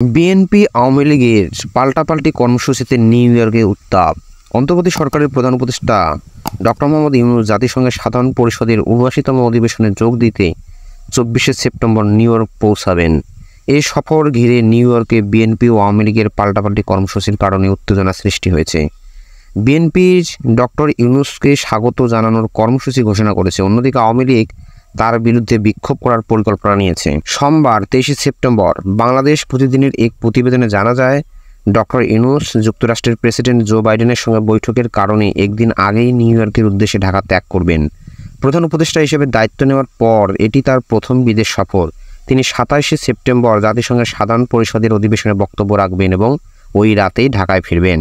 BNP Awami লীগের পাল্টাপাল্টি কর্মসূচিতে নিউ ইয়র্কে উত্তাপ। অন্তর্বর্তী সরকারের প্রধান উপদেষ্টা ডক্টর মোহাম্মদ ইউনূস জাতিসংঘের সাধারণ পরিষদের ৭৯তম অধিবেশনে যোগ দিতে ২৪শে সেপ্টেম্বর নিউ ইয়র্ক পৌঁছাবেন। এই সফর ঘিরে নিউ ইয়র্কে বিএনপি ও আওয়ামী লীগের পাল্টাপাল্টি কর্মসূচির কারণে উত্তেজনা সৃষ্টি হয়েছে। বিএনপি ডক্টর ইউনূসকে স্বাগত জানানোর কর্মসূচি ঘোষণা করেছে, অন্যদিকে আওয়ামী লীগ তার বিরুদ্ধে বিক্ষোভ করার পরিকল্পনা নিয়েছে। সোমবার ২৩শে সেপ্টেম্বর বাংলাদেশ প্রতিদিনের এক প্রতিবেদনে জানা যায়, ডক্টর ইউনূস যুক্তরাষ্ট্রের প্রেসিডেন্ট জো বাইডেনের সঙ্গে বৈঠকের কারণে একদিন আগেই নিউ ইয়র্কের উদ্দেশ্যে ঢাকা ত্যাগ করবেন। প্রধান উপদেষ্টা হিসেবে দায়িত্ব নেওয়ার পর এটি তার প্রথম বিদেশ সফর। তিনি ২৭শে সেপ্টেম্বর জাতিসংঘের সাধারণ পরিষদের অধিবেশনে বক্তব্য রাখবেন এবং ওই রাতেই ঢাকায় ফিরবেন।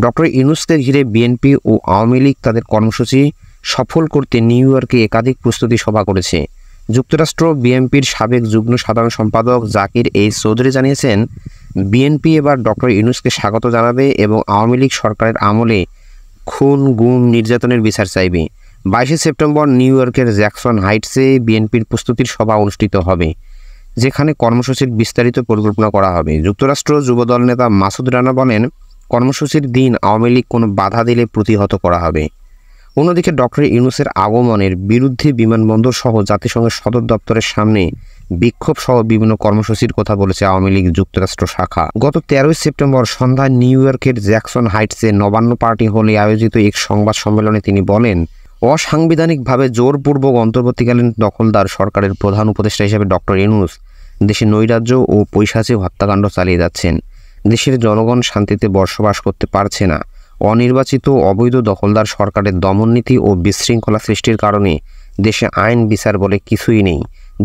ডক্টর ইউনূসকে ঘিরে বিএনপি ও আওয়ামী লীগ তাদের কর্মসূচি সফল করতে নিউ ইয়র্কে একাধিক প্রস্তুতি সভা করেছে। যুক্তরাষ্ট্র বিএনপির সাবেক যুগ্ম সাধারণ সম্পাদক জাকির এইচ চৌধুরী জানিয়েছেন, বিএনপি এবার ডক্টর ইউনূসকে স্বাগত জানাবে এবং আওয়ামী লীগ সরকারের আমলে খুন, গুম, নির্যাতনের বিচার চাইবে। ২২শে সেপ্টেম্বর নিউ ইয়র্কের জ্যাকসন হাইটসে বিএনপির প্রস্তুতির সভা অনুষ্ঠিত হবে, যেখানে কর্মসূচির বিস্তারিত পরিকল্পনা করা হবে। যুক্তরাষ্ট্র যুবদল নেতা মাসুদ রানা বলেন, কর্মসূচির দিন আওয়ামী লীগ কোনো বাধা দিলে প্রতিহত করা হবে। অন্যদিকে ডক্টর ইউনূসের আগমনের বিরুদ্ধে বিমানবন্দর সহ জাতিসংঘের সদর দপ্তরের সামনে বিক্ষোভ সহ বিভিন্ন কর্মসূচির কথা বলেছে আওয়ামী লীগ যুক্তরাষ্ট্র শাখা। গত ১৩ই সেপ্টেম্বর সন্ধ্যায় নিউ ইয়র্কের জ্যাকসন হাইটসে নবান্ন পার্টি হলে আয়োজিত এক সংবাদ সম্মেলনে তিনি বলেন, অসাংবিধানিকভাবে জোরপূর্বক অন্তর্বর্তীকালীন দখলদার সরকারের প্রধান উপদেষ্টা হিসেবে ডক্টর ইউনূস দেশে নৈরাজ্য ও পৈশাচিক হত্যাকাণ্ড চালিয়ে যাচ্ছেন। দেশের জনগণ শান্তিতে বসবাস করতে পারছে না। অনির্বাচিত অবৈধ দখলদার সরকারের দমননীতি ও বিশৃঙ্খলা সৃষ্টির কারণে দেশে আইন বিচার বলে কিছুই নেই।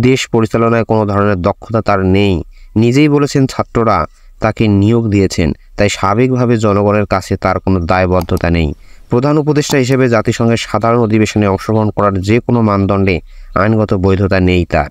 দেশ পরিচালনায় কোনো ধরনের দক্ষতা তার নেই। নিজেই বলেছেন, ছাত্ররা তাকে নিয়োগ দিয়েছেন, তাই স্বাভাবিকভাবে জনগণের কাছে তার কোনো দায়বদ্ধতা নেই। প্রধান উপদেষ্টা হিসেবে জাতিসংঘের সাধারণ অধিবেশনে অংশগ্রহণ করার যে কোনো মানদণ্ডে আইনগত বৈধতা নেই তার।